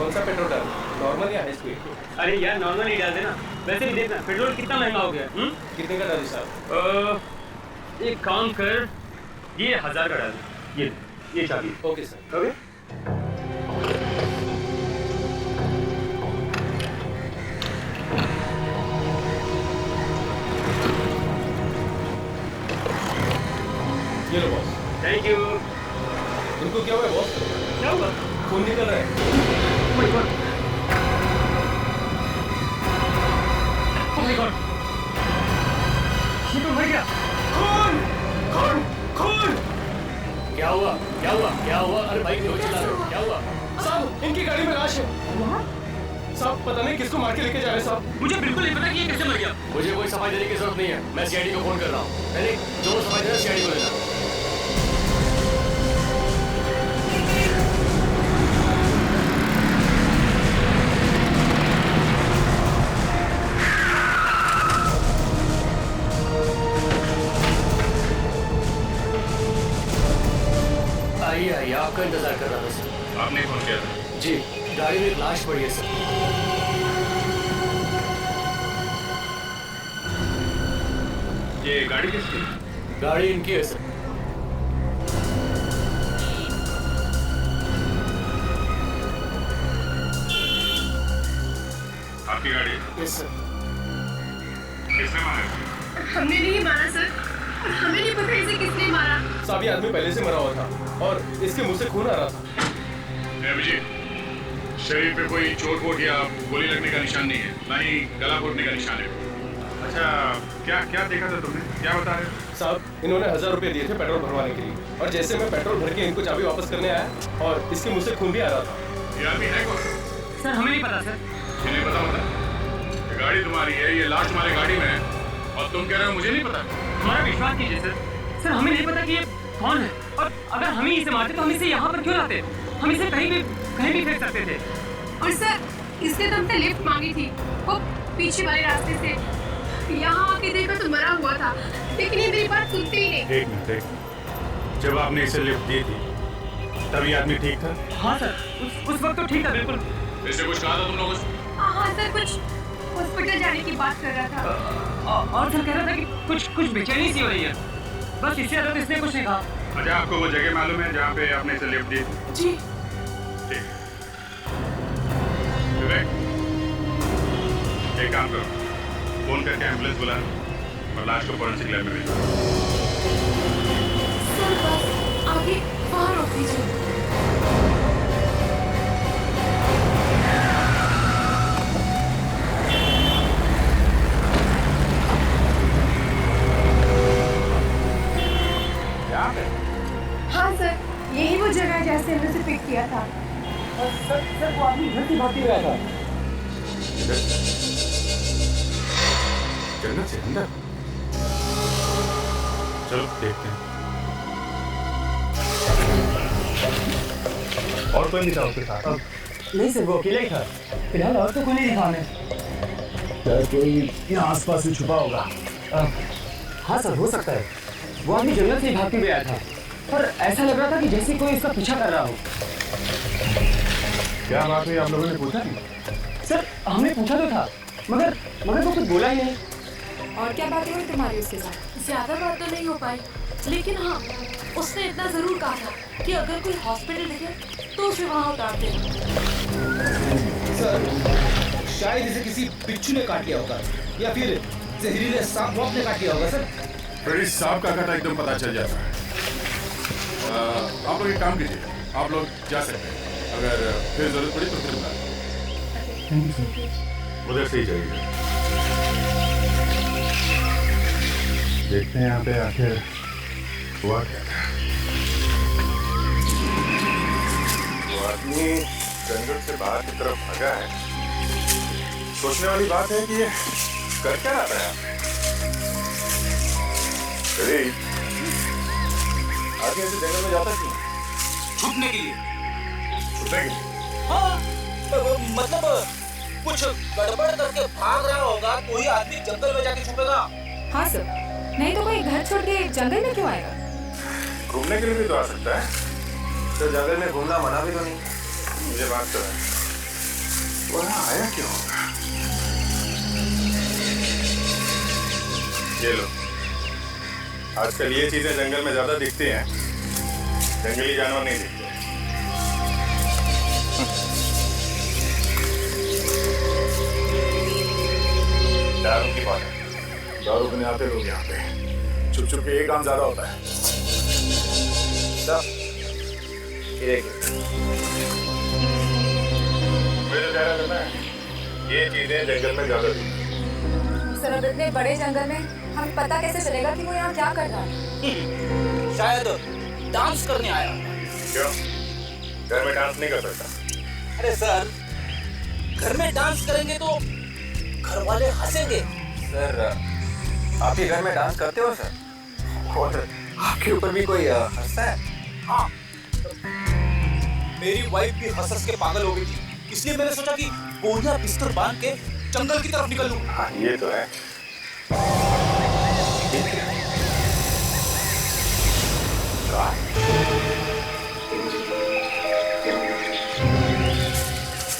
कौन सा पेट्रोल डाल, नॉर्मल या हाई स्पीड? अरे यार नॉर्मल ही डाल देना। वैसे भी देखना पेट्रोल कितना महंगा हो गया। कितने का डालूं साहब? एक काम कर, ये 1000 का डाल दे। ये चाबी। Okay sir. ओके। ये लो बॉस। Thank you. इनको क्या हुआ बॉस? क्या हुआ? खून निकल रहा है। My God. Oh my God. ये तो मर गया। खून खून खून। क्या हुआ? क्या हुआ? क्या हुआ? अरे भाई क्यों चिल्ला रहे हो? क्या हुआ? साहब इनकी गाड़ी में लाश है। साहब पता नहीं किसको मार के लेके जा रहे हैं साहब। मुझे बिल्कुल नहीं पता कि ये कैसे मर गया। मुझे कोई सफाई देने की जरूरत नहीं है, मैं सीआईडी को फोन कर रहा हूँ। नहीं, जो सफाई देना सीआईडी को देना। आइए आइए, आपका इंतजार कर रहा था सर। आपने फोन किया था? जी, गाड़ी में एक लाश पड़ी है सर। ये गाड़ी किसकी? गाड़ी इनकी है सर। आपकी गाड़ी? Yes sir. किसने मारा? हमने नहीं मारा सर, हमें नहीं पता इसे किसने मारा। साहब ये आदमी पहले से मरा हुआ था और इसके मुंह से खून आ रहा था। अभिजीत, शरीर पे कोई चोट वोट या गोली लगने का निशान नहीं है, ना ही गला घोटने का निशान है। अच्छा, क्या क्या देखा था तुमने? क्या बता रहे हो? साहब इन्होंने 1000 रुपए दिए थे पेट्रोल भरवाने के लिए और जैसे मैं पेट्रोल भर के इनको चाबी वापस करने आया और इसके मुंह से खून भी आ रहा था। ये आदमी है कौन? सर हमें नहीं पता सर। ये नहीं पता मतलब? ये गाड़ी तुम्हारी है, ये लाश तुम्हारी गाड़ी में है और तुम कह रहे हो मुझे नहीं पता? हमारा विश्वास कीजिए सर। सर हमें नहीं पता कि ये कौन है और अगर हम ही इसे मारते तो हम इसे यहाँ पर क्यों लाते? हम इसे कहीं भी फेंक सकते थे। और सर इसने तो हमसे लिफ्ट मांगी थी, वो पीछे वाले रास्ते से। यहाँ आके देखा तो मरा हुआ था, लेकिन ये मेरी बात सुनती ही नहीं। एक मिनट, जब आपने इसे लिफ्ट दी थी तभी आदमी ठीक था? हाँ सर, उस वक्त तो ठीक था बिल्कुल। इससे कुछ कहा था तुम लोगों से? हाँ सर, कुछ हॉस्पिटल जाने की बात कर रहा था। और सर कह रहा था कि कुछ बेचैनी सी हो रही है, बस इससे ज्यादा इसने कुछ नहीं कहा। अच्छा, आपको वो जगह मालूम है जहाँ पे आपने इसे लिफ्ट दी? जी। ठीक है। विवेक, एक काम करो, फोन करके एम्बुलेंस बुला और लाश को फोरेंसिक लैब में भेजो। सर बस आगे वहाँ रोक दीजिए। हाँ सर, यही वो जगह है जहाँ से हमने उसे पिक किया था। सर वो आदमी घर से भागते हुए आया था। जन्नत से अंदर? चलो देखते हैं। और कोई नहीं था उसके साथ? नहीं सर, वो अकेला ही था। फिलहाल और तो कोई नहीं दिखा हमें। सर कोई यहाँ आसपास में छुपा होगा। हाँ सर, हो सकता है। वो आदमी जंगल से ही भागते हुए आया था, पर ऐसा लग रहा था कि जैसे कोई इसका पीछा कर रहा हो। क्या बात हुई, आप लोगों ने पूछा नहीं? सर हमने पूछा तो था, मगर वो कुछ बोला ही नहीं। और क्या बातें हुई तुम्हारी उसके साथ? ज्यादा बात तो नहीं हो पाई, लेकिन हाँ उसने इतना जरूर कहा था कि अगर कोई हॉस्पिटल दिखे तो उसे वहाँ उतार देना। सर शायद इसे किसी बिच्छू ने काट लिया होगा या फिर जहरीले सांप ने काट लिया होगा सर। फिर इस सांप का काटा एकदम पता चल जाता है। आप लोग एक काम कीजिए, आप लोग जा सकते हैं, अगर फिर जरूरत पड़ी तो फिर बुला। उधर से ही जाइए। देखते हैं यहाँ पे आखिर हुआ क्या था। वो आदमी जंगल से बाहर की तरफ भागा है। सोचने वाली बात है कि ये कर क्या रहा है आपने? अरे आदमी ऐसे जंगल में जाता क्यों? छुपने के लिए। छुपने के लिए? हाँ मतलब कुछ गड़बड़ करके भाग रहा होगा तो ही आदमी जंगल में जाके छुपेगा। हाँ सर, नहीं तो कोई घर छोड़ के जंगल में क्यों आएगा? घूमने के लिए भी तो आ सकता है। तो जंगल में घूमना मना भी तो नहीं। मुझे बात तो है, वो यहाँ आया क्यों होगा? ये लो, आजकल ये चीजें जंगल में ज्यादा दिखती हैं, जंगली जानवर नहीं दिखते। दारू की बात है, दारू पीने आते लोग यहाँ पे, छुप छुप के एक काम ज्यादा होता है। मुझे ज़्यादा करना है, ये चीजें जंगल में ज्यादा दिखती हैं। सर अब इतने बड़े जंगल में हमें पता कैसे चलेगा कि वो यहाँ क्या कर रहा है? शायद डांस करने आया। क्यों? घर में डांस नहीं कर सकता? अरे सर, घर में डांस करेंगे तो घर वाले हंसेंगे। सर आपके घर में डांस करते हो सर? और आपके ऊपर भी कोई हंसता है? हाँ, मेरी वाइफ भी हंस के पागल हो गई थी, इसलिए मैंने सोचा कि बोरिया बिस्तर बांध के जंगल की तरफ निकल लूं। हाँ, ये तो है।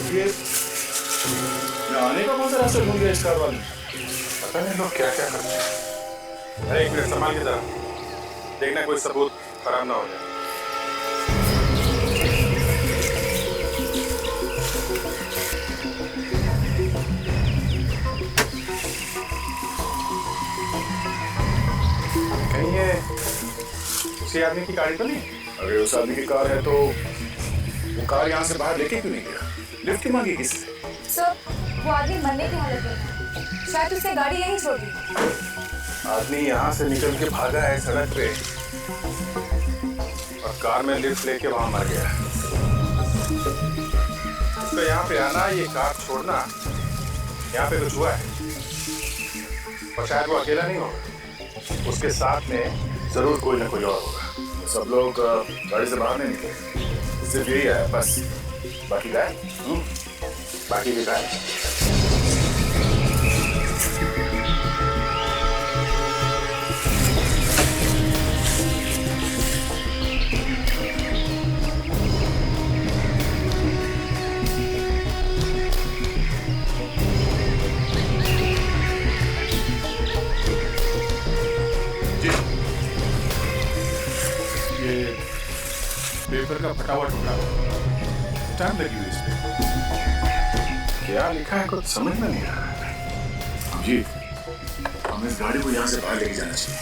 ये आने का कौन सा रास्ता ढूंढ गया इस कार वाले? पता नहीं लोग क्या क्या करते हैं। अरे एक मिनट संभाल के जरा, देखना कोई सबूत खराब ना हो जाए। कहीं ये उसी आदमी की गाड़ी तो नहीं? अगर उस आदमी की कार है तो वो कार यहाँ से बाहर लेके क्यों नहीं गया? लिफ्ट क्यों मांगी किससे? सर वो आदमी मरने की हालत में है, शायद उसने गाड़ी यहीं छोड़ दी। आदमी यहाँ से निकल के भागा है सड़क पे और कार में लिफ्ट लेके वहां मर गया। उसका यहाँ पे आना, ये कार छोड़ना, यहाँ पे कुछ हुआ है और शायद वो अकेला नहीं होगा, उसके साथ में जरूर कोई ना कोई और होगा। सब लोग गाड़ी से बाहर नहीं निकले, सिर्फ यही है बस, बाकी गायब। बाकी भी गायब। पेपर का फटा हुआ टुकड़ा, स्टैम्प लगी हुई इस पे। क्या लिखा है कुछ समझ में नहीं आ रहा। जी, हमें इस गाड़ी को यहाँ से बाहर लेके जाना चाहिए।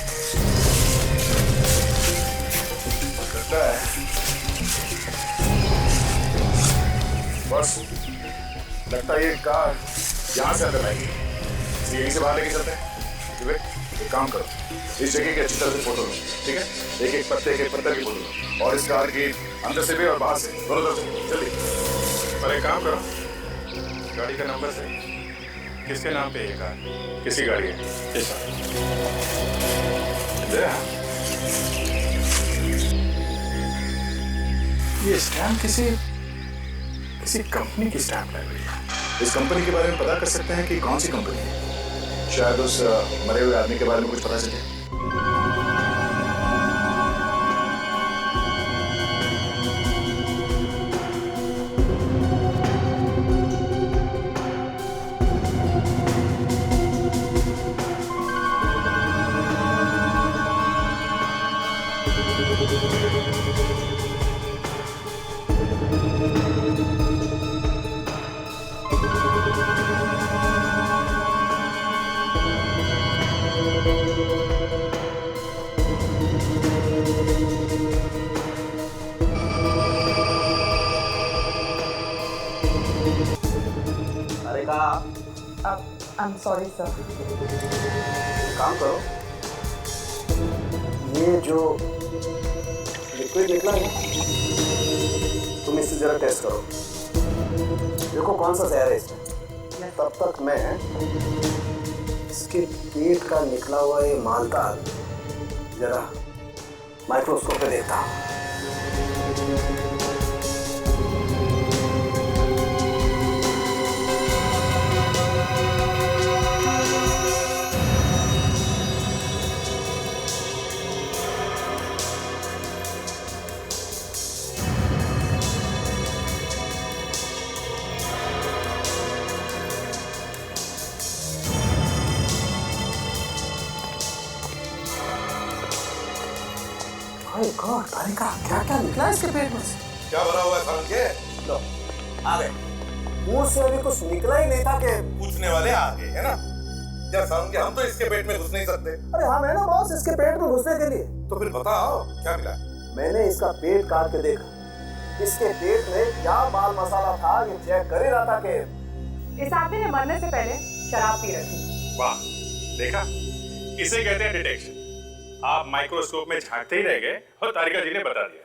लगता है बस, लगता है ये कार यहाँ से अंदर आएगी, इसलिए यहीं से बाहर लेके चलते हैं। एक काम करो, इस जगह की अच्छी तरह से फोटो लो, ठीक है? एक एक पत्ते की फोटो लो और इस कार की अंदर से भी और बाहर से दोनों तरफ जल्दी। पर एक काम करो, गाड़ी का नंबर से किसके नाम पे ये कार, किसकी गाड़ी है? ये स्टैम्प किसी कंपनी की स्टैम्प लग रही है। इस कंपनी के बारे में पता कर सकते हैं कि कौन सी कंपनी है? शायद उस मरे हुए आदमी के बारे में कुछ पता चले। I'm sorry, sir. काम करो, ये जो लिक्विड निकला है तुम इससे जरा टेस्ट करो, देखो कौन सा जहर है इसमें। तब तक मैं इसके पेट का निकला हुआ ये मालदा जरा माइक्रोस्कोप पे देखता हूँ। तारिका क्या क्या निकला इसके पेट में से? क्या भरा हुआ है सारुण के? लो आ गए। मुंह से अभी कुछ निकला ही नहीं था कि पूछने वाले आ गए है ना? क्या सारुण के हम तो इसके पेट में घुस नहीं सकते। अरे हाँ मैं ना बॉस इसके पेट में घुसने के लिए। तो फिर बताओ क्या मिला? मैंने इसका पेट काट के देखा, इसके पेट में क्या माल मसाला था ये चेक कर ही रहा था कि इस आदमी ने मरने से पहले शराब पी रखी। वाह, देखा, इसे कहते हैं डिटेक्शन। आप माइक्रोस्कोप में झांकते ही रह गए और तारिका जी ने बता दिया।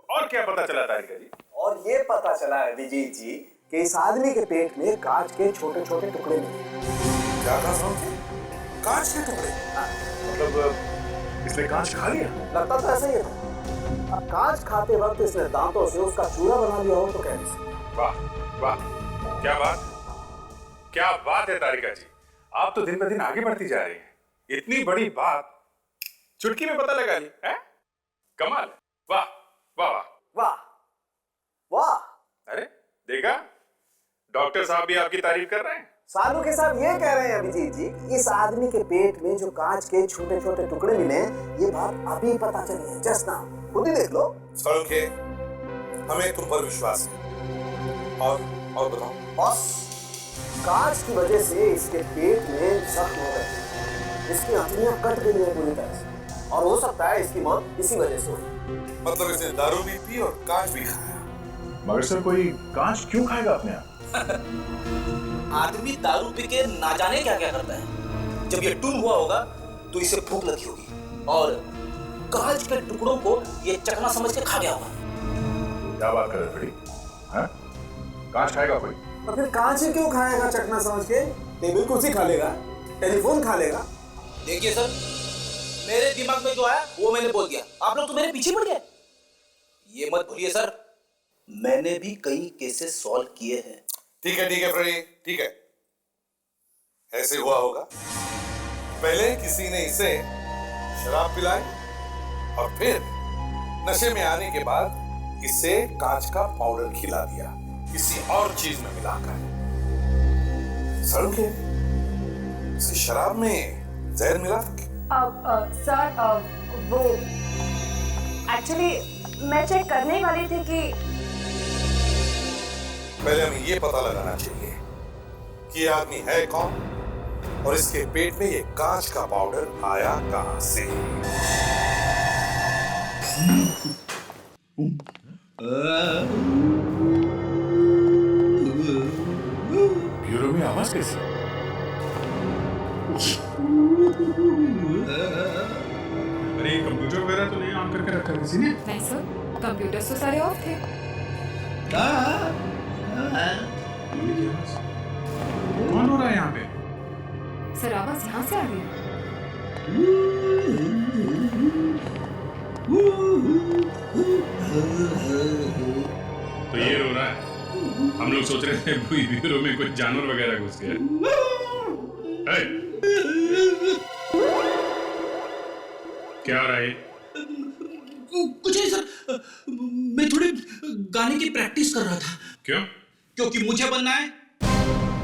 और क्या पता चला तारिका जी? और ये पता चला अभिजीत जी कि इस आदमी के पेट में कांच के छोटे छोटे टुकड़े मिले। क्या कहा सारुण? कांच के टुकड़े? मतलब इसने कांच खा लिया? लगता तो ऐसा ही था। अब कांच खाते वक्त इसने दांतों से उसका चूरा बना लिया हो तो कह नहीं सकते। वाह वाह, क्या बात, क्या बात है तारिका जी। आप तो दिन ब दिन आगे बढ़ती जा रही हैं। इतनी बड़ी बात चुटकी में पता लगा ली है? कमाल। वाह वाह वाह वाह वाह। अरे देखा, डॉक्टर साहब भी आपकी तारीफ कर रहे हैं। सालू के साहब ये कह रहे हैं अभिजीत जी, इस आदमी के पेट में जो कांच के छोटे छोटे टुकड़े मिले ये बात अभी पता चली है। जस्ट नाउ, खुद ही देख लो। सारुण के, हमें तुम पर विश्वास है। और बताओ बॉस, कांच की वजह से इसके पेट में जख्म हो गए, इसकी हड्डियां कट गई हैं पूरी तरह से, और हो सकता है इसकी मौत इसी वजह से हुई। मतलब इसने दारू भी पी और कांच भी खाया। मगर सर, कोई कांच क्यों खाएगा अपने आप? आदमी दारू पी के ना जाने क्या क्या करता है। जब ये टून हुआ होगा तो इसे भूख लगी होगी और कांच के टुकड़ों को ये चकना समझ के खा गया होगा। क्या बात कर रहे बड़ी? हाँ? कांच खाएगा कोई? और फिर कांच ही क्यों खाएगा चकना समझ के? टेबल कुर्सी खा लेगा, टेलीफोन खा लेगा। देखिए सर, मेरे दिमाग में जो आया वो मैंने बोल दिया। आप लोग तो मेरे पीछे पड़ गए। ये मत भूलिए सर, मैंने भी कई केसेस सॉल्व किए हैं। ठीक है फ्रेडी, ठीक है। ऐसे हुआ होगा, पहले किसी ने इसे शराब पिलाई और फिर नशे में आने के बाद इसे कांच का पाउडर खिला दिया किसी और चीज में मिलाकर। सर के इसे शराब में जहर मिला था? सर वो एक्चुअली मैं चेक करने वाली थी कि पहले हमें ये पता लगाना चाहिए कि ये आदमी है कौन और इसके पेट में ये कांच का पाउडर आया कहां से। ब्यूरो में आवाज कैसी? अरे कंप्यूटर वगैरह तो नहीं ऑन करके रखा किसी ने? नहीं सर, कंप्यूटर तो सारे ऑफ थे। कौन हो रहा है यहाँ पे? सर आवाज यहाँ से आ रही है। तो ये रो रहा है। हम लोग सोच रहे थे ब्यूरो में कुछ जानवर वगैरह घुस गया। क्या हो रहा है? कुछ नहीं सर, मैं थोड़ी गाने की प्रैक्टिस कर रहा था। क्यों? क्योंकि मुझे बनना है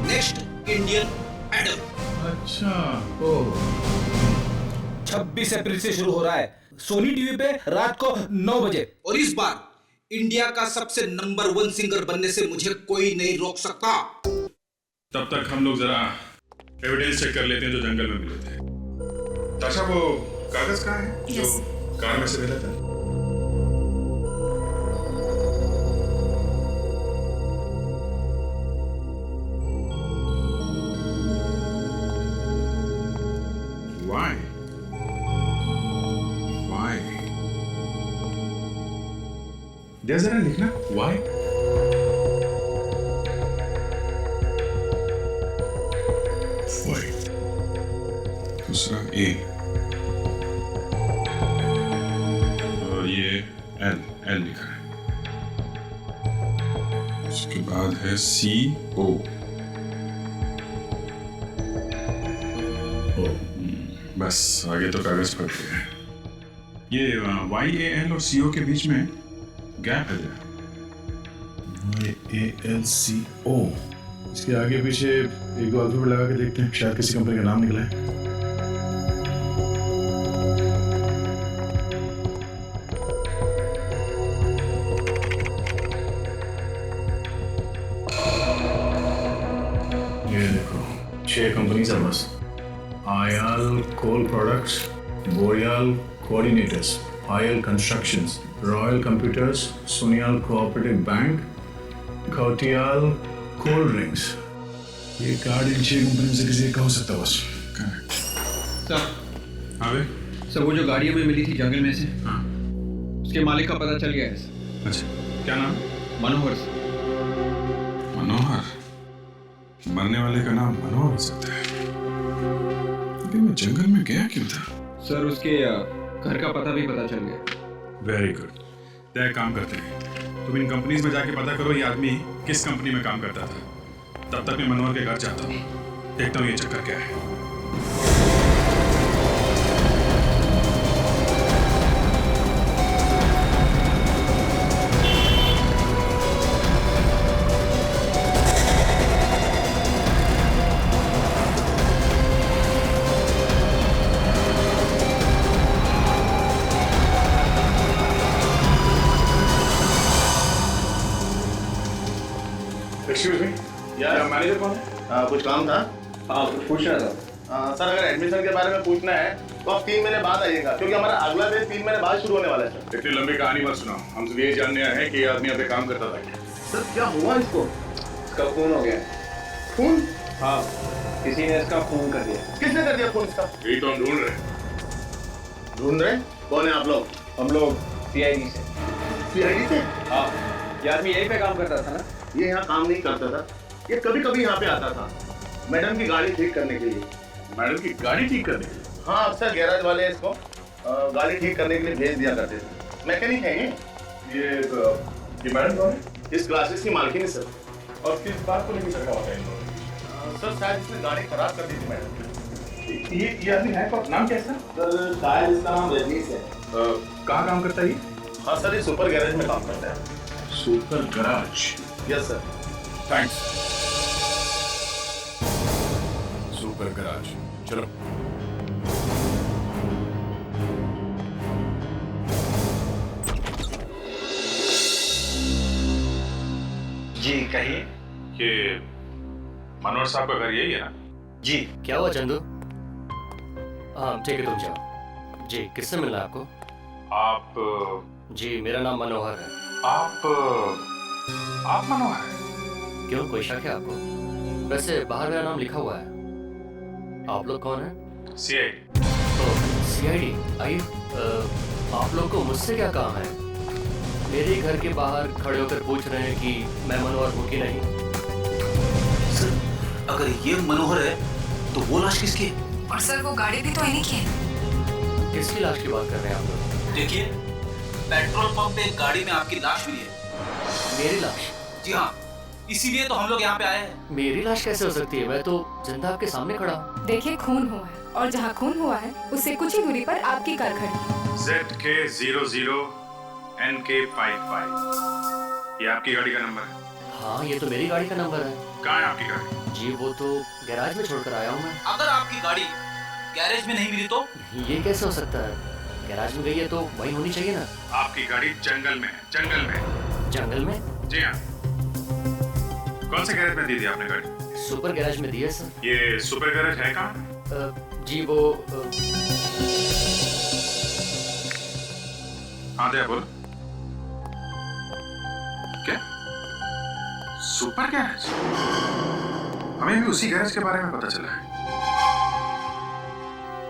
नेक्स्ट इंडियन आइडल। अच्छा। 26 अप्रैल से शुरू हो रहा है सोनी टीवी पे रात को 9 बजे। और इस बार इंडिया का सबसे नंबर 1 सिंगर बनने से मुझे कोई नहीं रोक सकता। तब तक हम लोग जरा एविडेंस चेक कर लेते हैं जो जंगल में मिले थे। ताशा, वो कागज कहाँ है जो कार में से मिला था? Why? Why? जरा लिखना Why? Why? दूसरा A और ये L लिखा है। उसके बाद है CO। बस आगे तो कागज पर गया है। ये YAL और CO के बीच में गैप है। YALCO, इसके आगे पीछे एक दो अल्फाबेट लगा के देखते हैं, शायद किसी कंपनी का नाम निकला है। नहीं सर, बस Ayal coal products, Boriyal coordinators, Ayal constructions, royal computers, Soniyal cooperative bank, Ghotiyal cold drinks. ये कार्ड इन 6 कंपनी से किसी का हो सकता है बस। सर, हाँ भाई। सर वो जो गाड़ी हमें मिली थी जंगल में से, हाँ, उसके मालिक का पता चल गया है सर। अच्छा, क्या नाम? मनोहर सर। मनोहर? मरने वाले का नाम मनोहर हो सकता है, लेकिन मैं जंगल में गया क्यों था? सर उसके घर का पता भी पता चल गया। Very good. तो एक काम करते हैं, तुम इन कंपनीज में जाके पता करो ये आदमी किस कंपनी में काम करता था। तब तक मैं मनोहर के घर जाता हूँ, देखता हूँ ये चक्कर क्या है। एक्सक्यूज मी, यार मैनेजर कौन है? कुछ काम था? हाँ, कुछ पूछ रहा था। सर अगर एडमिशन के बारे में पूछना है तो आप 3 महीने बाद आइएगा, क्योंकि हमारा अगला बैच 3 महीने बाद शुरू होने वाला है सर। इतनी लंबी कहानी मत सुनाओ, हम सिर्फ ये जानने आए हैं कि ये आदमी यहाँ पे काम करता था क्या? सर क्या हुआ इसको? इसका खून हो गया। खून? हाँ, किसी ने इसका खून कर दिया। किसने कर दिया खून इसका? यही तो हम ढूंढ रहे हैं। ढूंढ रहे? कौन है आप लोग? हम लोग CID से। CID से? हाँ, ये आदमी यहीं पे काम करता था ना? ये यहाँ काम नहीं करता था, ये कभी कभी यहाँ पे आता था मैडम की गाड़ी ठीक करने के लिए। मैडम की गाड़ी ठीक करने के लिए? हाँ, अक्सर गैराज वाले इसको गाड़ी ठीक करने के लिए भेज दिया करते थे। मैकेनिक है ये मैडम कौन है? इस क्लासेस की मालकिन है सर। और किस बात को लेकर चक्का होता है इनको? सर शायद इसने गाड़ी खराब कर दी थी मैडम। ये आदमी है कौन? नाम क्या है सर? सर शायद इसका नाम रजनीश है। कहाँ काम करता है ये? हाँ सर, ये सुपर गैरेज में काम करता है। Super garage? Yes sir. Thanks. Super garage, चलो। जी कहिए। ये मनोहर साहब का घर यही है ना? जी। क्या हुआ चंदू? हाँ ठीक है, तुम जाओ। जी, किससे मिलना है आपको? आप? जी, मेरा नाम मनोहर है। आप मनोहर हैं? क्यों, कोई शक है आपको? वैसे बाहर मेरा नाम लिखा हुआ है। आप लोग कौन हैं? CID। CID? आइए। आप लोग को मुझसे क्या काम है? मेरे घर के बाहर खड़े होकर पूछ रहे हैं कि मैं मनोहर हूँ कि नहीं। सर, अगर ये मनोहर है तो वो लाश किसकी है? और सर वो गाड़ी भी तो इन्हीं की है। किसकी लाश की बात कर रहे हैं आप लोग? देखिए, पेट्रोल पंप पे एक गाड़ी में आपकी लाश मिली है। मेरी लाश? जी हाँ, इसीलिए तो हम लोग यहाँ पे आए हैं। मेरी लाश कैसे हो सकती है? मैं तो जिंदा आपके सामने खड़ा हूँ। देखिए, खून हुआ है और जहाँ खून हुआ है उससे कुछ ही दूरी पर आपकी कार खड़ी है। ZK00 NK55, ये आपकी गाड़ी का नंबर है? हाँ, ये तो मेरी गाड़ी का नंबर है। कहाँ है आपकी गाड़ी? जी वो तो गैराज में छोड़कर आया हूँ मैं। अगर आपकी गाड़ी गैरेज में नहीं मिली तो? ये कैसे हो सकता है? गैराज में गई है तो वहीं होनी चाहिए ना। आपकी गाड़ी जंगल में है। जंगल में? जंगल में? जी हाँ। कौन से गैरेज में दी थी आपने गाड़ी? सुपर गैराज में दी है सर। ये सुपर गैरेज है कहाँ? जी वो हाँ दया बोलो। क्या? Super garage? हमें भी उसी गैरेज के बारे में पता चला है।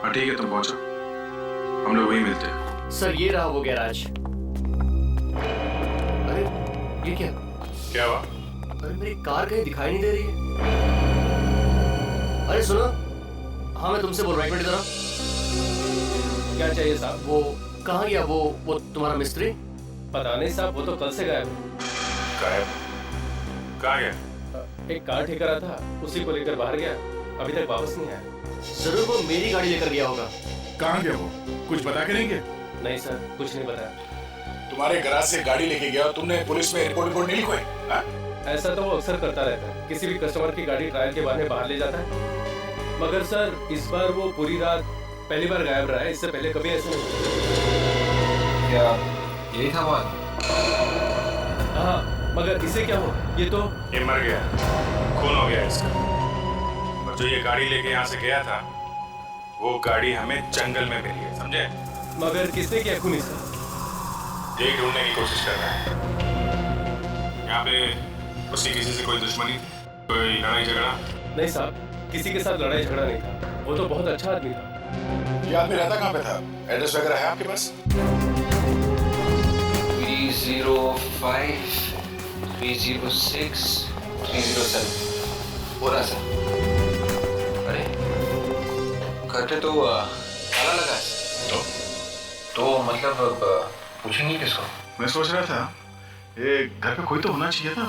हाँ ठीक है, तुम पहुंचो, हम लोग वहीं मिलते हैं। सर ये रहा वो गैराज। अरे ये क्या? क्या हुआ? अरे मेरी कार कहीं दिखाई नहीं दे रही है। अरे सुनो, हाँ मैं तुमसे बोल रहा हूँ, एक मिनट जरा। क्या चाहिए साहब? वो कहाँ गया वो तुम्हारा मिस्त्री? पता नहीं साहब, वो तो कल से गायब है। गायब? कहाँ गया? एक कार ठीक करा था, उसी को लेकर बाहर गया, अभी तक वापस नहीं आया। जरूर वो मेरी गाड़ी लेकर गया होगा। कहाँ गया वो? कुछ बता के नहीं गया? नहीं सर, कुछ नहीं बताया। तुम्हारे गैराज से गाड़ी लेके गया और तुमने पुलिस में रिपोर्ट नहीं लिखवाई? ऐसा तो वो अक्सर करता रहता है, किसी भी कस्टमर की गाड़ी ट्रायल के बहाने बाहर ले जाता है। मगर सर इस बार वो पूरी रात पहली बार गायब रहा है, इससे पहले कभी ऐसा नहीं। क्या यही था बात? हाँ, मगर इसे क्या हो? ये तो ये मर गया, खून हो गया इसका। और जो ये गाड़ी लेके यहाँ से गया था वो गाड़ी हमें जंगल में मिली है, समझे? मगर किसने किया खूनी सर? यही ढूंढने की कोशिश कर रहा है। यहाँ पे उसकी किसी से कोई दुश्मनी, कोई लड़ाई झगड़ा? नहीं साहब, किसी के साथ लड़ाई झगड़ा नहीं था। वो तो बहुत अच्छा आदमी था। ये आदमी रहता कहाँ पे था? एड्रेस वगैरह है आपके पास? 305 306 307 हो रहा सर। अरे घर पे तो ताला लगा है। तो मतलब पूछेंगे किसको? मैं सोच रहा था ये घर पे कोई तो होना चाहिए था।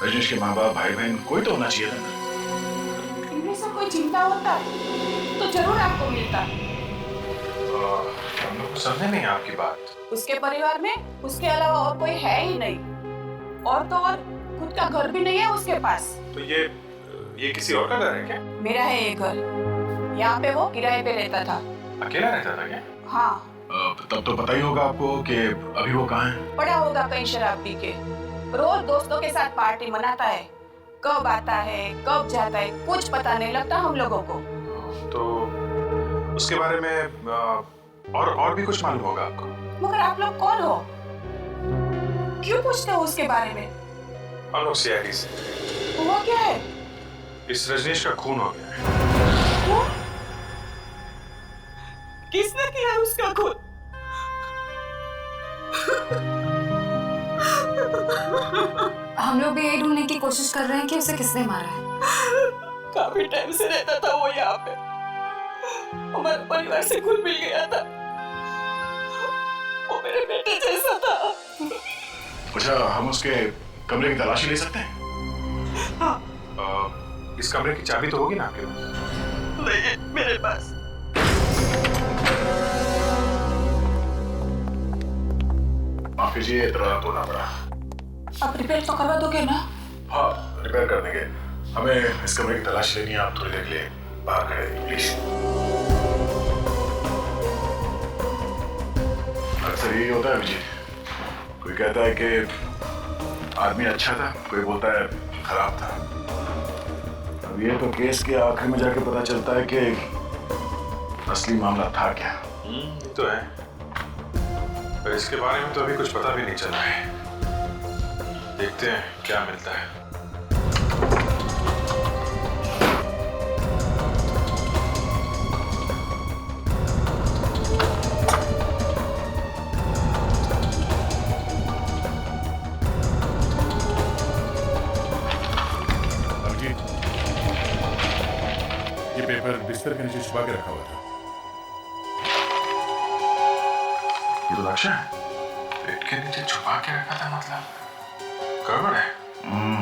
रजनीश के माँ बाप, भाई बहन, कोई तो होना चाहिए था। इनमें से कोई चिंता होता तो जरूर आपको मिलता। हम लोग को समझे नहीं आपकी बात। उसके परिवार में उसके अलावा और कोई है ही नहीं, और तो और खुद का घर भी नहीं है उसके पास। तो ये किसी और का घर है क्या? मेरा है ये घर, यहाँ पे वो किराए पे रहता था। अकेला रहता था क्या? हाँ। तब तो पता ही होगा आपको कि अभी वो कहाँ है। पड़ा होगा कहीं शराब पी के। रोज दोस्तों के साथ पार्टी मनाता है, कब आता है कब जाता है कुछ पता नहीं लगता हम लोगों को। तो उसके बारे में और भी कुछ मालूम होगा आपको? मगर आप लोग कौन हो? क्यों पूछते हो उसके बारे में? हम लोग सीआईडी से। हुआ क्या है? इस रजनीश का खून हो गया है। किसने किया उसका खून? हम लोग भी यही ढूंढने की कोशिश कर रहे हैं कि उसे किसने मारा है। काफी टाइम से रहता था वो यहाँ पे, हमारे परिवार से घुल मिल गया था। वो मेरे बेटे जैसा था। अच्छा, हम उसके कमरे की तलाशी ले सकते हैं? हाँ। इस कमरे की चाबी तो होगी ना आपके पास? नहीं है मेरे पास। माफ कीजिए, इतना तोड़ना पड़ा। आप रिपेयर तो करवा दोगे ना? हाँ, रिपेयर कर देंगे। हमें इस कमरे की तलाश लेनी है। आप थोड़ी देर के लिए बाहर खड़े रहिए प्लीज। अक्सर यही होता है अभिजीत, कोई कहता है कि आदमी अच्छा था, कोई बोलता है खराब था। अब ये तो केस के आखिर में जाके पता चलता है कि असली मामला था क्या। ये तो है, पर इसके बारे में तो अभी कुछ पता भी नहीं चला है। देखते हैं क्या मिलता है। अभिजीत, ये पेपर बिस्तर के नीचे छुपा के रखा हुआ था। ये तो लक्ष्य है। पेट के नीचे छुपा के रखा था मतलब गड़बड़ है।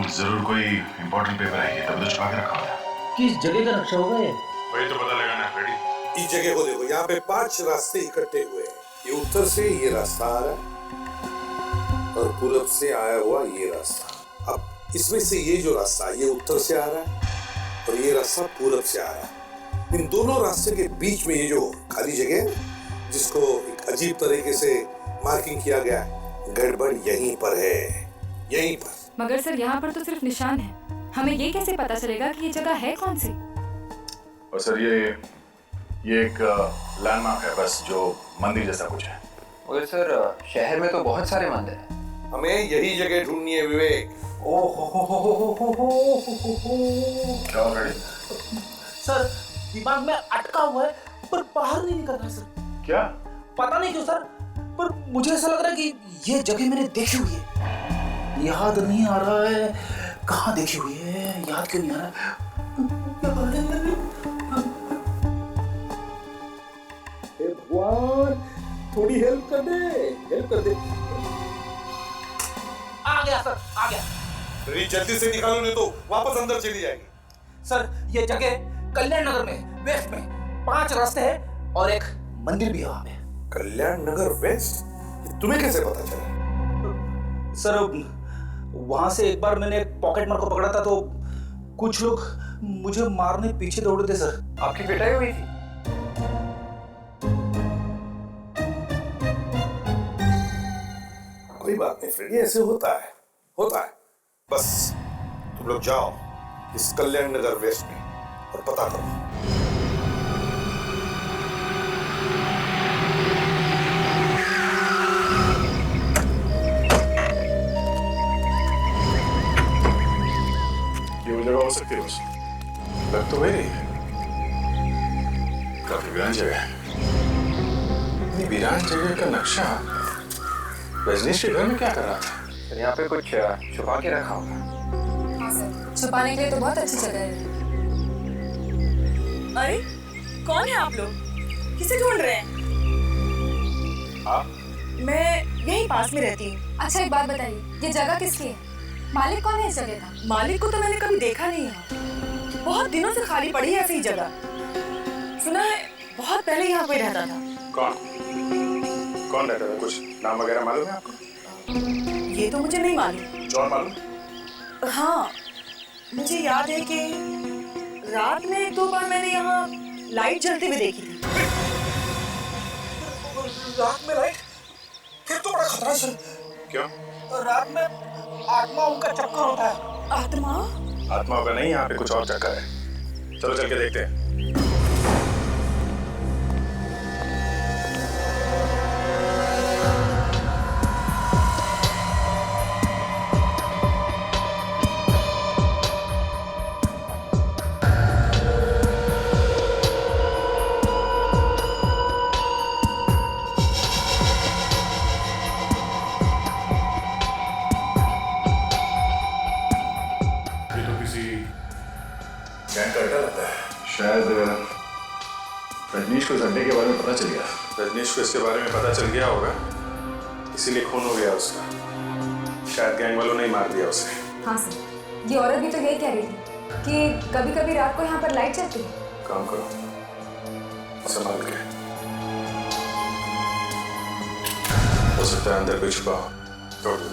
जरूर कोई इंपॉर्टेंट पेपर है, तभी तो छुपा के रखा हुआ था। किस जगह का नक्शा होगा ये? वही तो पता लगाना है रेडी। इस जगह को देखो, यहाँ पे 5 रास्ते इकट्ठे हुए हैं। ये उत्तर से ये रास्ता आ रहा है और पूरब से आया हुआ ये रास्ता। अब इसमें से ये जो रास्ता है ये उत्तर से आ रहा है और ये रास्ता पूरब से आ रहा है। इन दोनों रास्ते के बीच में ये जो खाली जगह है जिसको एक अजीब तरीके से मार्किंग किया गया है, गड़बड़ यहीं पर है, यहीं पर। मगर सर यहाँ पर तो सिर्फ निशान है, हमें ये कैसे पता चलेगा कि ये जगह है कौन सी? और सर ये एक लैंडमार्क है बस, जो मंदिर जैसा कुछ है। मगर सर शहर में तो बहुत सारे मंदिर हैं। हमें यही जगह ढूंढनी है विवेक। क्या ऑलरेडी? सर दिमाग में अटका हुआ है पर बाहर नहीं निकल रहा सर। क्या? पता नहीं क्यों सर, पर मुझे ऐसा लग रहा है कि ये जगह मैंने देखी हुई है। याद नहीं आ रहा है कहाँ देखी हुई है, याद क्यों नहीं आ रहा? भगवान थोड़ी हेल्प कर दे, हेल्प कर दे। आ गया सर, आ गया। तेरी जल्दी से निकालो नहीं तो वापस अंदर चली जाएगी। सर ये जगह कल्याण नगर में वेस्ट में 5 रास्ते हैं और एक मंदिर भी है वहाँ पे। कल्याण नगर वेस्ट? तुम्हें कैसे पता चला? सर वहां से एक बार मैंने एक पॉकेट मार को पकड़ा था तो कुछ लोग मुझे मारने पीछे दौड़े थे सर। आपकी पिटाई हुई थी? कोई बात नहीं फ्रेंड, ऐसे होता है। बस तुम लोग जाओ इस कल्याण नगर वेस्ट में और पता करो। ये वो जगह हो सकती है बस। लग तो वही रही है। काफी वीरान जगह है। इतनी वीरान जगह का नक्शा रजनीश के घर में क्या कर रहा था? सर यहाँ पे कुछ छुपा के रखा होगा। हाँ सर, छुपाने के लिए तो बहुत अच्छी जगह है। अरे कौन है आप लोग? किसे ढूंढ रहे हैं? आप? मैं यहीं पास में रहती हूँ। अच्छा एक बात बताइए, ये जगह किसकी है? मालिक कौन है इस जगह का? मालिक को तो मैंने कभी देखा नहीं है। बहुत दिनों से खाली पड़ी है ऐसी ही जगह। सुना है बहुत पहले यहाँ पे रहता था। कौन रहता था? कुछ नाम वगैरह मालूम है आपको? ये तो मुझे नहीं मालूम। जॉन मालूम? हाँ, मुझे याद है कि रात में एक दो बार मैंने यहाँ लाइट जलती हुई देखी थी। रात में लाइट? फिर तो बड़ा खतरा है। क्यों? रात में आत्माओं का चक्कर होता है। आत्मा? आत्माओं का नहीं, यहाँ पे कुछ और चक्कर है। चलो चल के देखते हैं। शायद रजनीश को इस अड्डे के बारे में पता चल गया। रजनीश को इसके बारे में पता चल गया होगा, इसीलिए खून हो गया उसका। शायद गैंग वालों ने ही मार दिया उसे। हाँ सर, ये औरत भी तो यही कह रही थी कि कभी कभी रात को यहाँ पर लाइट चलती है। काम करो, संभाल के। हो सकता है अंदर कोई छुपा हो, तोड़ दो।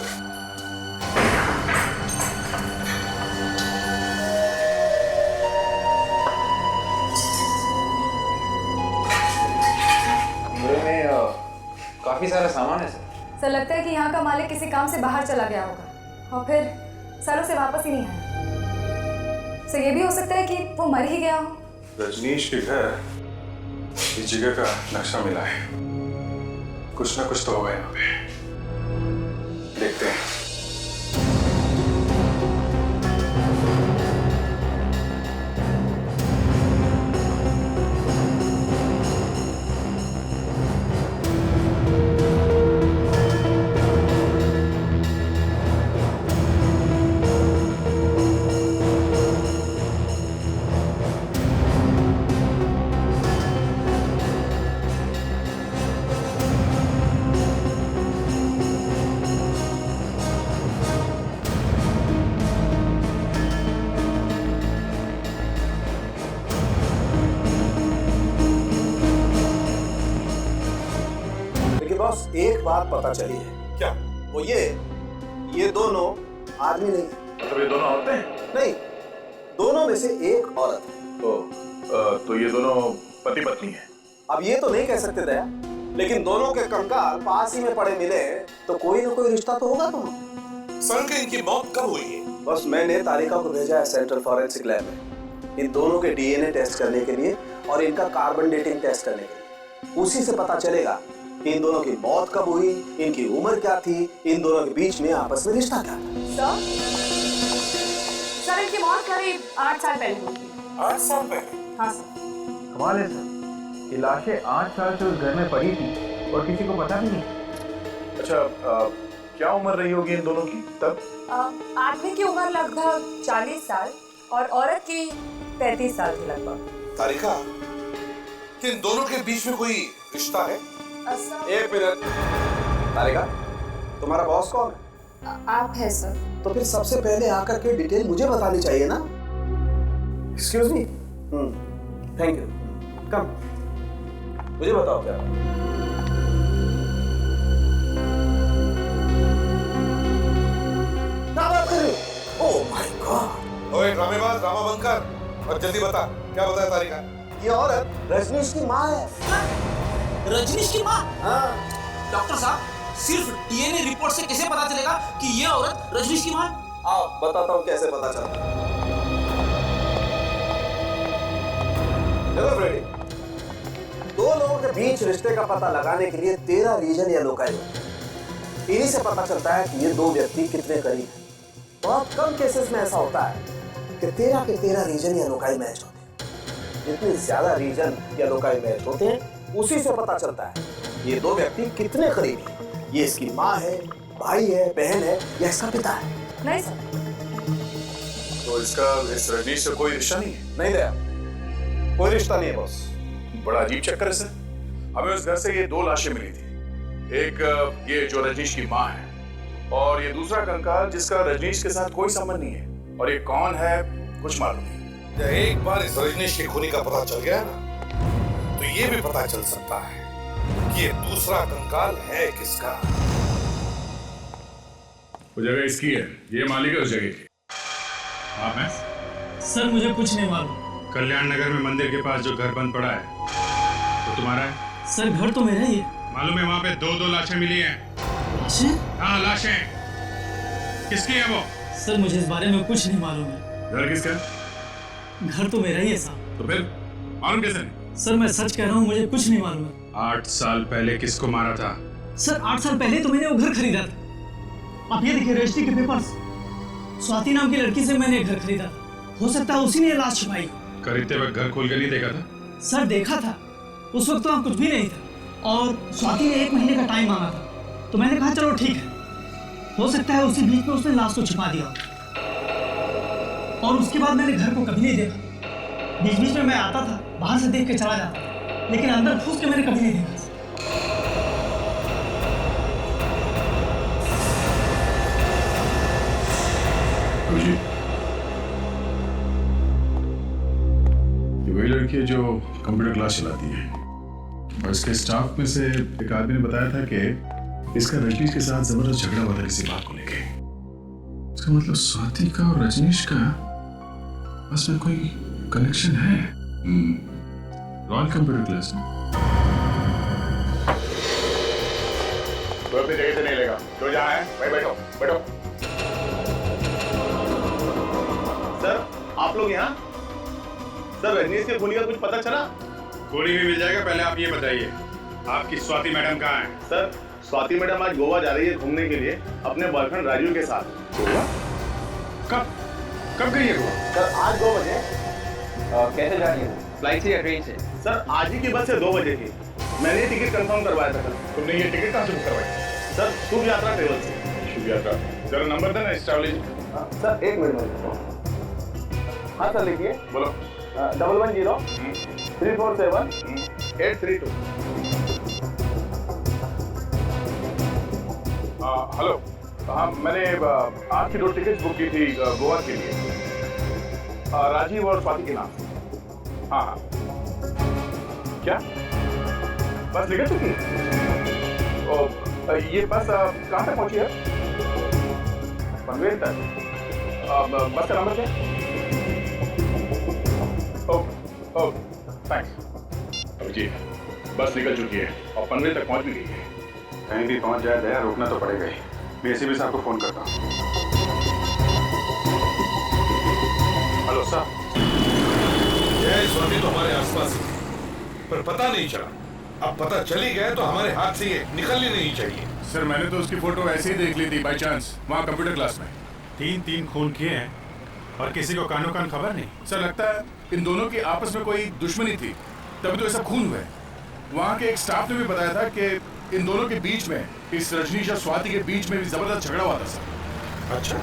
काफी सारा सामान है सर। सर लगता है कि यहाँ का मालिक किसी काम से बाहर चला गया होगा और फिर सालों से वापस ही नहीं आया। सर ये भी हो सकता है कि वो मर ही गया हो। रजनीश के घर इस जगह का नक्शा मिला है। कुछ ना कुछ तो होगा यहाँ पे, देखते हैं। एक बात पता चली है। क्या? वो ये दोनों आदमी नहीं है। मतलब ये दोनों औरतें हैं? नहीं, दोनों में से एक औरत है। तो ये दोनों पति पत्नी हैं। अब ये तो नहीं कह सकते दया, लेकिन दोनों के कंकाल पास ही में पड़े मिले तो कोई ना कोई रिश्ता तो होगा। तुम सर के इनकी मौत कब हुई है? बस मैंने तारिका को भेजा है सेंट्रल फॉरेंसिक लैब में इन दोनों के डीएनए टेस्ट करने के लिए और इनका कार्बन डेटिंग टेस्ट करने के लिए। उसी से पता चलेगा इन दोनों की मौत कब हुई, इनकी उम्र क्या थी, इन दोनों के बीच में आपस में रिश्ता क्या था। सर इनकी मौत करीब 8 साल पहले हुई थी। 8 साल पहले? हाँ सर। कमाल है सर, ये लाशें 8 साल से उस घर में पड़ी थी और किसी को पता भी नहीं। अच्छा, क्या उम्र रही होगी इन दोनों की तब? आदमी की उम्र लगभग 40 साल और औरत की 35 साल की लगभग। तारिका, कि इन दोनों के बीच में कोई रिश्ता है? एक मिनट तारिका, तुम्हारा बॉस कौन है? आप है सर। तो फिर सबसे पहले आकर के डिटेल मुझे बतानी चाहिए ना। Excuse me. Thank you. Come, मुझे बताओ क्या बात कर रहे हो? Oh my god. ओए ड्रामेबाज, ड्रामा बंद कर और जल्दी बता, क्या बताया तारिका? ये औरत रजनीश की माँ है। रजनीश की माँ? हाँ। डॉक्टर साहब, सिर्फ डीएनए रिपोर्ट से कैसे पता चलेगा कि ये औरत रजनीश की माँ है? आओ बताता हूँ कैसे पता चलता है। देखो फ्रेडी, दो लोगों के बीच रिश्ते का पता लगाने के लिए तेरा रीजन या लोकाई इन्हीं से पता चलता है कि ये दो व्यक्ति कितने करीब हैं। बहुत कम केसेस में ऐसा होता है कि तेरा रीजन या लोकाई मैच होते हैं। जितने ज्यादा रीजन या लोकाई मैच होते हैं उसी से पता चलता है ये दो व्यक्ति कितने करीब हैं। ये इसकी माँ है, भाई है, बहन है या इसका पिता है। नहीं सर। तो इसका इस रजनीश से कोई रिश्ता नहीं है? नहीं दया, कोई रिश्ता नहीं है बॉस। बड़ा अजीब चक्कर है सर। हमें उस घर से ये दो लाशें मिली थी, एक ये जो रजनीश की माँ है और ये दूसरा कंकाल जिसका रजनीश के साथ कोई संबंध नहीं है। और ये कौन है कुछ मालूम नहीं। एक बार इस रजनीश की खूनी का पता चल गया ना, तो ये भी पता चल सकता है कि ये दूसरा कंकाल है किसका। वो जगह इसकी है, ये मालिक है उस जगह की। आप हैं? सर मुझे कुछ नहीं मालूम। कल्याण नगर में मंदिर के पास जो घर बंद पड़ा है वो तुम्हारा है? सर घर तो मेरा ही है। मालूम है वहाँ पे दो लाशें मिली हैं। लाशें? हाँ लाशें। किसकी है वो? सर मुझे इस बारे में कुछ नहीं मालूम है। घर किसका? घर तो मेरा ही है साहब। तो फिर मालूम कैसे नहीं? सर मैं सच कह रहा हूँ, मुझे कुछ नहीं मालूम है। 8 साल पहले किसको मारा था? सर 8 साल पहले तो मैंने वो घर खरीदा था। आप ये देखिए रजिस्ट्री के पेपर्स। स्वाति नाम की लड़की से मैंने घर खरीदा था। हो सकता है उसी ने लाश छुपाई। खरीदते वक्त घर खोल के नहीं देखा था? सर देखा था, उस वक्त तो वहाँ कुछ भी नहीं था और स्वाति ने 1 महीने का टाइम मांगा था, तो मैंने कहा चलो ठीक है। हो सकता है उसी बीच में उसने लाश को छुपा दिया और उसके बाद मैंने घर को कभी नहीं देखा। बीच बीच में मैं आता था, बाहर से देख के चला जाता था, लेकिन अंदर घुस के मैंने कभी नहीं देखा। ये वही लड़की है जो कंप्यूटर क्लास चलाती है और इसके स्टाफ में से एक आदमी ने बताया था कि इसका रजनीश के साथ जबरदस्त झगड़ा हुआ था किसी बात को लेके। इसका मतलब स्वाति का और रजनीश का बस में कोई कनेक्शन है। रॉयल कंप्यूटर क्लास में तो अपनी जगह से नहीं लेगा, जो जहाँ है भाई बैठो बैठो। सर आप लोग यहाँ? सर रजनीश के खूनी का कुछ पता चला? गोली भी मिल जाएगा, पहले आप ये बताइए आपकी स्वाति मैडम कहाँ है? सर स्वाति मैडम आज गोवा जा रही है घूमने के लिए अपने बॉयफ्रेंड राजू के साथ। गोवा? कब गई है गोवा? सर आज 2 बजे। कैसे जा रही है? फ्लाइट से या ट्रेन से? सर आज ही की बस से 2 बजे की। मैंने टिकट कंफर्म करवाया था कल। तुमने ये टिकट कहाँ से बुक करवाई? सर शुभ यात्रा ट्रेवल से। शुभ यात्रा। जरा नंबर देना इस ट्रैवल एजेंट। Sir 1 minute. हाँ सर लिखिए। बोलो। 110 347 832। हेलो, हाँ मैंने आपकी 2 टिकट्स बुक की थी गोवा के लिए, राजीव और स्वाति के नाम। हाँ हाँ। क्या बस निकल चुकी? ये बस कहाँ तक पहुंची है? पनवेल तक। बस का नंबर क्या? Okay thanks. जी बस निकल चुकी है और पनवेल तक पहुंच भी गई है। कहीं भी पहुंच जाए दया, रोकना तो पड़ेगा ही। मैं एसीपी साहब को फोन करता हूँ। Hello sir. यह स्वाति तो हमारे आसपास ही है, पर पता नहीं चला। अब पता चली गया तो हमारे हाथ से ये निकलनी नहीं चाहिए। सर मैंने तो उसकी फोटो ऐसे ही देख ली थी बाई चांस, वहाँ कंप्यूटर क्लास में। 3 खून किए हैं और किसी को कानो कान खबर नहीं। सर लगता है इन दोनों की आपस में कोई दुश्मनी थी, तभी तो ऐसा खून हुआ है। वहाँ के एक स्टाफ ने भी बताया था कि इन दोनों के बीच में, इस रजनीश और स्वाति के बीच में भी जबरदस्त झगड़ा हुआ था सर। अच्छा,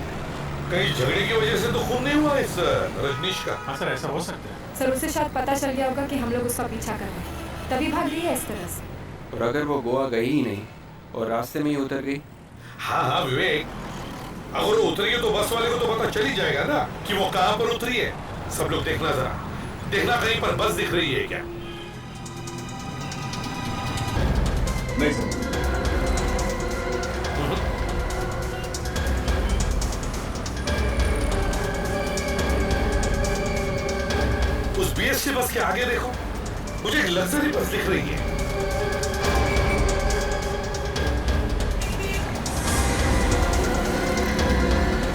कहीं झगड़े की वजह से तो खून नहीं हुआ इस रजनीश का? हाँ सर ऐसा हो सकता है। सर उसे शायद पता चल गया होगा कि हम लोग उसका पीछा कर रहे हैं, तभी भाग रही है इस तरह से। और अगर वो गोवा गई ही नहीं और रास्ते में ही उतर गई? हाँ हाँ विवेक, अगर वो उतरी है तो बस वाले को तो पता चल ही जाएगा ना कि वो कहाँ पर उतरी है। सब लोग देखना, जरा देखना कहीं पर बस दिख रही है क्या? नहीं सर। उस बीएसटी बस के आगे देखो, मुझे एक लग्जरी बस दिख रही है।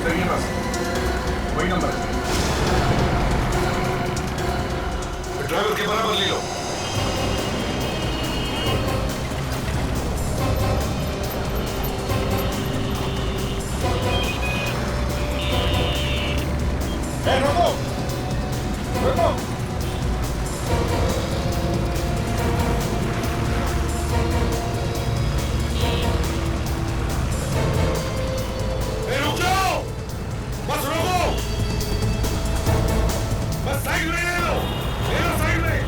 सर ये बस वही नंबर है। ड्राइवर के बराबर ले लो। रुको रुको। रुक जाओ, बस रुको, बस साइड में ले लो साइड में।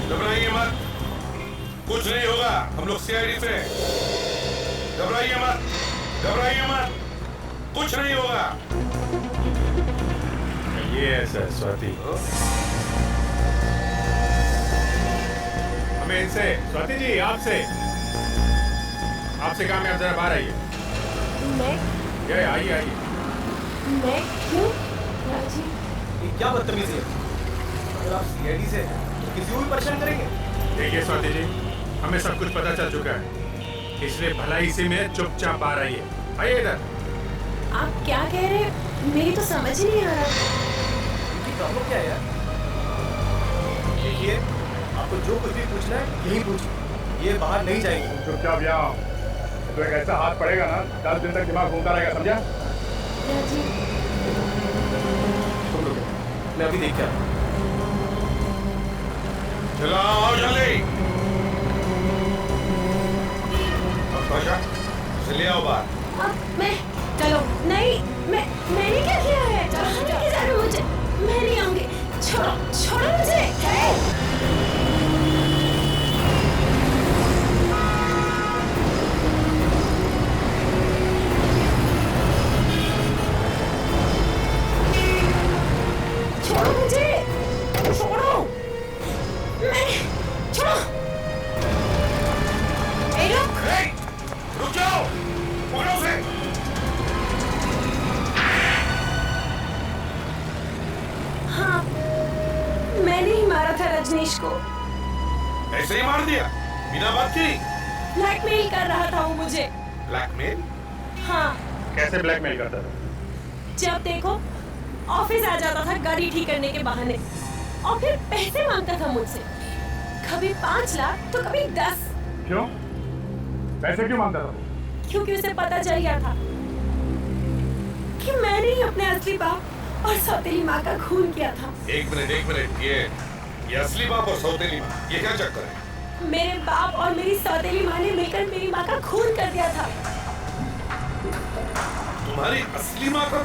घबराइए मत, कुछ नहीं होगा, हम लोग सीआईडी से। घबराइए मत, कुछ नहीं होगा। ये ऐसा है स्वाति, हमें इनसे, स्वाति जी आपसे काम है, आप जरा बाहर आइए। मैं आइए आइए। मैं क्यों? राजीव, ये क्या बदतमीजी है? अगर आप सीआईडी से तो किसी को भी परेशान करेंगे। देखिए स्वाति जी, हमें सब कुछ पता चल चुका है, इसलिए भलाई से में चुपचाप बाहर आइए। आइए इधर। आप क्या कह रहे हैं? मेरी तो समझ ही नहीं आ रहा। प्रॉब्लम क्या है यार? देखिए, आपको जो कुछ भी पूछना है यही पूछिए, ये बाहर नहीं जाएंगे। चुपचाप जाओ, तो एक ऐसा हाथ पड़ेगा ना 10 दिन तक दिमाग घूमता रहेगा, समझा? मैं अभी देख के आता हूं। चलाओ जल्दी। ले आओ बाहर। मैं चलो नहीं, मैंने क्या किया है? लेके जा रहे हो मुझे, मैं नहीं आऊंगी। छोड़ो मुझे। छोड़ो मुझे, छोड़ो। रुक जाओ, पकड़ो उसे। हाँ, मैंने ही मारा था रजनीश को। ऐसे ही मार दिया बिना बात की? ब्लैकमेल कर रहा था वो मुझे। ब्लैकमेल? हाँ। कैसे ब्लैकमेल करता था? जब देखो ऑफिस आ जाता था गाड़ी ठीक करने के बहाने, और फिर पैसे मांगता था मुझसे, कभी 5 लाख तो कभी 10। क्यों? पैसे क्यों मांगता था? क्योंकि उसे पता चल गया था कि मैंने ही अपने असली बाप और सौतेली माँ का खून किया था। एक मिनट, ये असली बाप और सौतेली माँ, ये क्या चक्कर है? मेरे बाप और मेरी सौतेली माँ ने मिलकर मेरी माँ का खून कर दिया था। तुम्हारी असली माँ का?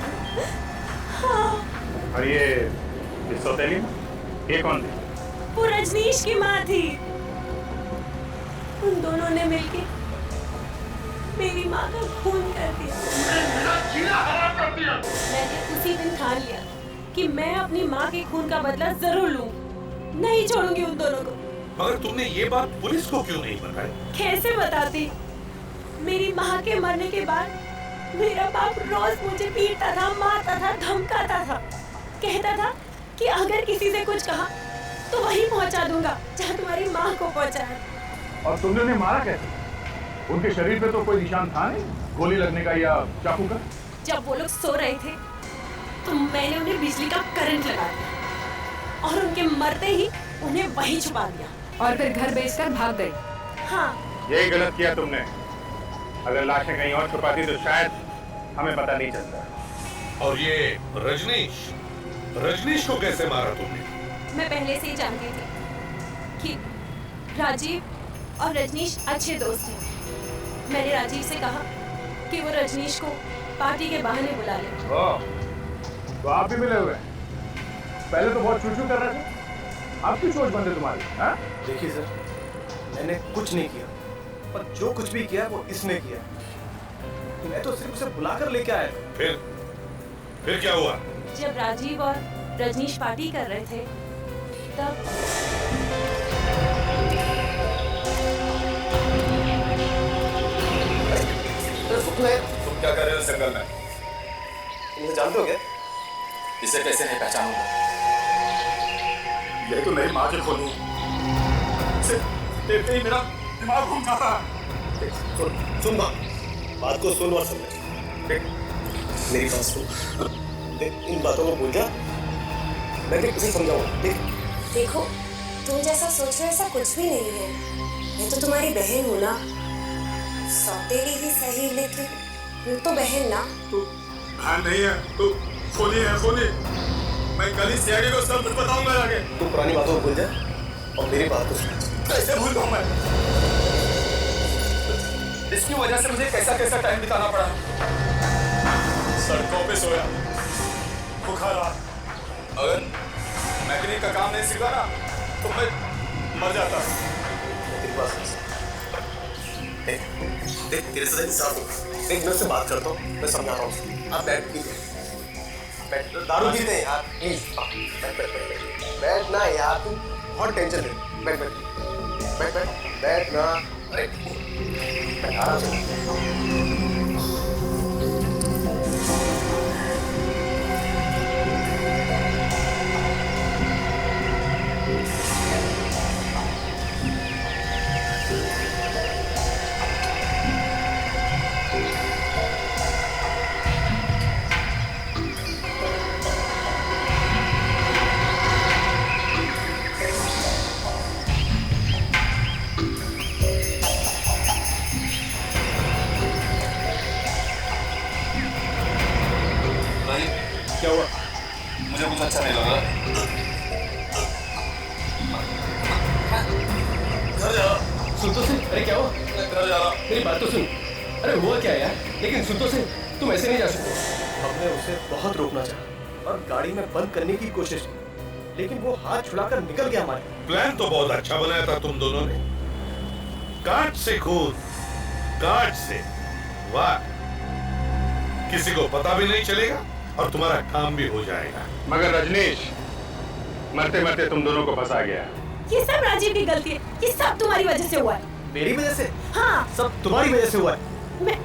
हाँ। और ये सौतेली माँ, ये कौन थी? वो रजनीश की माँ थी। उन दोनों ने मिलकर मेरी माँ का खून कर दिया। मैंने उसी दिन ठान लिया कि मैं अपनी माँ के खून का बदला जरूर लूंगी, नहीं छोड़ूंगी उन दोनों को। मगर तुमने ये बात पुलिस को क्यों नहीं बताई? कैसे बताती? मेरी माँ के मरने के बाद मेरा बाप रोज मुझे पीटता था, मारता था, धमकाता था, कहता था कि अगर किसी से कुछ कहा तो वहीं पहुंचा दूंगा जहाँ तुम्हारी माँ को पहुंचाया। और तुमने उन्हें मारा कैसे? उनके शरीर पे तो कोई निशान था नहीं, गोली लगने का या चाकू का? जब वो लोग सो रहे थे तो मैंने उन्हें बिजली का करंट लगा दिया और उनके मरते ही उन्हें वहीं छुपा दिया और फिर घर बेचकर भाग गई। हाँ। यही गलत किया तुमने। अगर लाशें कहीं और छुपाती तो शायद हमें पता नहीं चलता। और ये रजनीश को कैसे मारा तुमने? मैं पहले से ही जानती थी कि राजीव और रजनीश अच्छे दोस्त हैं। मैंने राजीव से कहा कि वो रजनीश को पार्टी के बहाने बुला ले। तो आप भी मिले हुए? पहले तो बहुत चूचू कर रहे थे, अब की सोच बंद है तुम्हारी? देखिए सर, मैंने कुछ नहीं किया, पर जो कुछ भी किया वो इसने किया। मैं तो सिर्फ उसे बुलाकर लेके आया। फिर क्या हुआ? जब राजीव और रजनीश पार्टी कर रहे थे तब तुम क्या कर रहे हो जंगल में? पहचानते हो क्या? इसे कैसे नहीं पहचानूंगा? ये तो मेरी माँ के खून है। देखते ही मेरा दिमाग घूम जाता है। सुन बात को सुन और समझ। मेरी बात सुन। इन बातों को भूल जा। मैं तुझे समझाऊंगा। देखो तुम जैसा सोच रहे हो ऐसा कुछ भी नहीं है। मैं तो तुम्हारी बहन हूँ ना, सौतेली ही सही लेकिन हूँ तो बहन ना। तू बहन नहीं है, तू खूनी है, खूनी। मैं कल ही सीआईडी को सब कुछ बताऊंगा आगे। तू पुरानी बातों को भूल जा और मेरी बात को सुन। कैसे भूल जाऊं मैं? इसकी वजह से मुझे कैसा कैसा टाइम बिताना पड़ा। सड़कों पे सोया, बुखार आ। अगर मैकेनिक का काम नहीं सीखा ना तो मैं मर जाता। तेरी बात सुन। देख तेरे से इंसाफ हो। देख मैं उससे बात करता हूँ, मैं समझा रहा हूँ। आप बैठ पीजिए। दारू पीते हैं यार। बैठ ना यार, तू बहुत टेंशन ले। बैठ ना। आराम से। क्या हुआ? मुझे कुछ अच्छा नहीं लगा। घर जा। सुन तो सही। अरे क्या हुआ? घर जा रहा। मेरी बात तो सुन। अरे हुआ क्या यार? लेकिन सुन तो सही, तुम ऐसे नहीं जा सकते। हमने उसे बहुत रोकना चाहा और गाड़ी में बंद करने की कोशिश की, लेकिन वो हाथ छुड़ाकर निकल गया हमारे। प्लान तो बहुत अच्छा बनाया था तुम दोनों ने। काट से खून, काट से। वाह, किसी को पता भी नहीं चलेगा और तुम्हारा काम भी हो जाएगा। मगर रजनीश, मरते मरते तुम दोनों को फंसा गया। ये सब राजीव की गलती है। ये सब तुम्हारी वजह से हुआ है। मेरी वजह से? हाँ, सब तुम्हारी वजह से हुआ है। मैं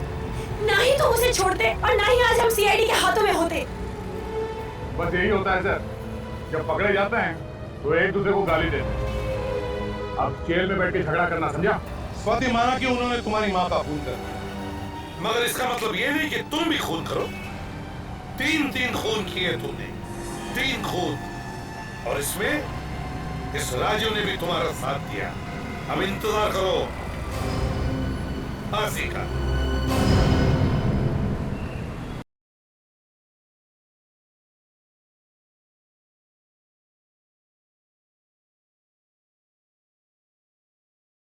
ना ही तुम उसे छोड़ते और ना ही आज हम सीआईडी के हाथों में होते। बस यही होता है सर, जब पकड़े जाते हैं तो एक दूसरे को गाली देते हैं। अब जेल में बैठ के झगड़ा करना समझा? स्वाति माना कि उन्होंने तुम्हारी माँ का खून कर दिया, मगर इसका मतलब ये नहीं कि तुम भी खून करो। 3 खून किए तुमने, 3 खून, और इसमें इस राजू ने भी तुम्हारा साथ दिया। अब इंतजार करो फांसी का।